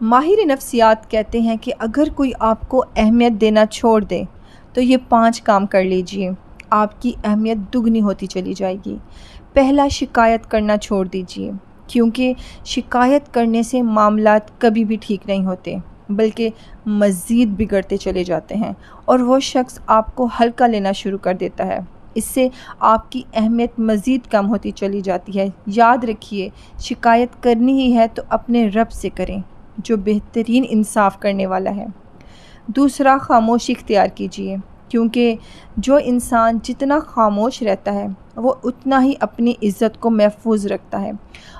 ماہر نفسیات کہتے ہیں کہ اگر کوئی آپ کو اہمیت دینا چھوڑ دے تو یہ 5 کام کر لیجئے، آپ کی اہمیت دگنی ہوتی چلی جائے گی۔ پہلا، شکایت کرنا چھوڑ دیجئے، کیونکہ شکایت کرنے سے معاملات کبھی بھی ٹھیک نہیں ہوتے بلکہ مزید بگڑتے چلے جاتے ہیں اور وہ شخص آپ کو ہلکا لینا شروع کر دیتا ہے۔ اس سے آپ کی اہمیت مزید کم ہوتی چلی جاتی ہے۔ یاد رکھیے، شکایت کرنی ہی ہے تو اپنے رب سے کریں جو بہترین انصاف کرنے والا ہے۔ دوسرا، خاموشی اختیار کیجیے، کیونکہ جو انسان جتنا خاموش رہتا ہے وہ اتنا ہی اپنی عزت کو محفوظ رکھتا ہے،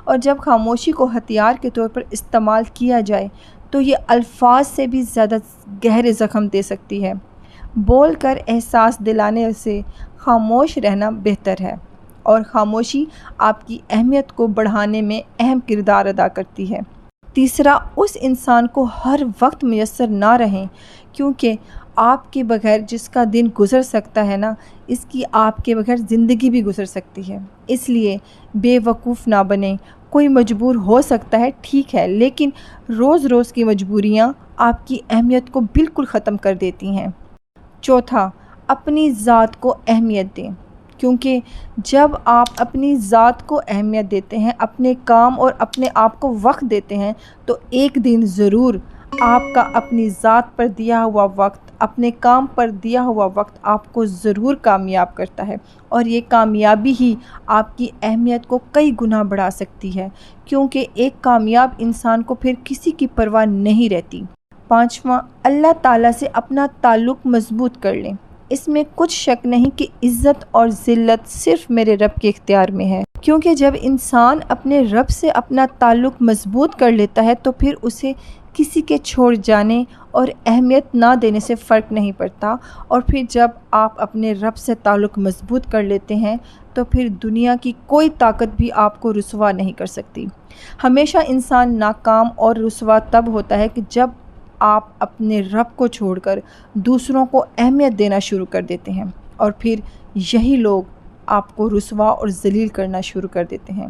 اور جب خاموشی کو ہتھیار کے طور پر استعمال کیا جائے تو یہ الفاظ سے بھی زیادہ گہرے زخم دے سکتی ہے۔ بول کر احساس دلانے سے خاموش رہنا بہتر ہے، اور خاموشی آپ کی اہمیت کو بڑھانے میں اہم کردار ادا کرتی ہے۔ تیسرا، اس انسان کو ہر وقت میسر نہ رہیں، کیونکہ آپ کے بغیر جس کا دن گزر سکتا ہے نا، اس کی آپ کے بغیر زندگی بھی گزر سکتی ہے۔ اس لیے بے وقوف نہ بنیں۔ کوئی مجبور ہو سکتا ہے، ٹھیک ہے، لیکن روز روز کی مجبوریاں آپ کی اہمیت کو بالکل ختم کر دیتی ہیں۔ چوتھا، اپنی ذات کو اہمیت دیں، کیونکہ جب آپ اپنی ذات کو اہمیت دیتے ہیں، اپنے کام اور اپنے آپ کو وقت دیتے ہیں، تو ایک دن ضرور آپ کا اپنی ذات پر دیا ہوا وقت، اپنے کام پر دیا ہوا وقت آپ کو ضرور کامیاب کرتا ہے، اور یہ کامیابی ہی آپ کی اہمیت کو کئی گنا بڑھا سکتی ہے، کیونکہ ایک کامیاب انسان کو پھر کسی کی پرواہ نہیں رہتی۔ پانچواں، اللہ تعالیٰ سے اپنا تعلق مضبوط کر لیں۔ اس میں کچھ شک نہیں کہ عزت اور ذلت صرف میرے رب کے اختیار میں ہے، کیونکہ جب انسان اپنے رب سے اپنا تعلق مضبوط کر لیتا ہے تو پھر اسے کسی کے چھوڑ جانے اور اہمیت نہ دینے سے فرق نہیں پڑتا، اور پھر جب آپ اپنے رب سے تعلق مضبوط کر لیتے ہیں تو پھر دنیا کی کوئی طاقت بھی آپ کو رسوا نہیں کر سکتی۔ ہمیشہ انسان ناکام اور رسوا تب ہوتا ہے کہ جب آپ اپنے رب کو چھوڑ کر دوسروں کو اہمیت دینا شروع کر دیتے ہیں، اور پھر یہی لوگ آپ کو رسوا اور ذلیل کرنا شروع کر دیتے ہیں۔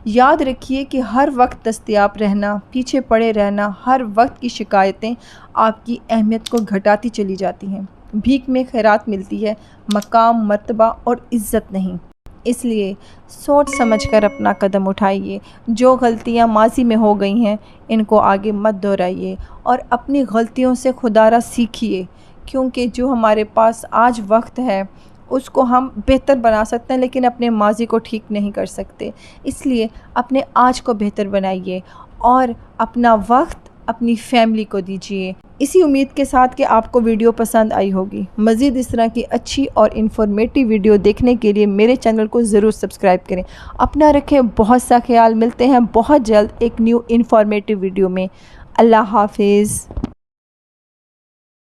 یاد رکھیے کہ ہر وقت دستیاب رہنا، پیچھے پڑے رہنا، ہر وقت کی شکایتیں آپ کی اہمیت کو گھٹاتی چلی جاتی ہیں۔ بھیک میں خیرات ملتی ہے، مقام، مرتبہ اور عزت نہیں۔ اس لیے سوچ سمجھ کر اپنا قدم اٹھائیے۔ جو غلطیاں ماضی میں ہو گئی ہیں ان کو آگے مت دہرائیے، اور اپنی غلطیوں سے خدا را سیکھیے، کیونکہ جو ہمارے پاس آج وقت ہے اس کو ہم بہتر بنا سکتے ہیں، لیکن اپنے ماضی کو ٹھیک نہیں کر سکتے۔ اس لیے اپنے آج کو بہتر بنائیے اور اپنا وقت اپنی فیملی کو دیجیے۔ اسی امید کے ساتھ کہ آپ کو ویڈیو پسند آئی ہوگی۔ مزید اس طرح کی اچھی اور انفارمیٹیو ویڈیو دیکھنے کے لیے میرے چینل کو ضرور سبسکرائب کریں۔ اپنا رکھیں بہت سا خیال۔ ملتے ہیں بہت جلد ایک نیو انفارمیٹیو ویڈیو میں۔ اللہ حافظ۔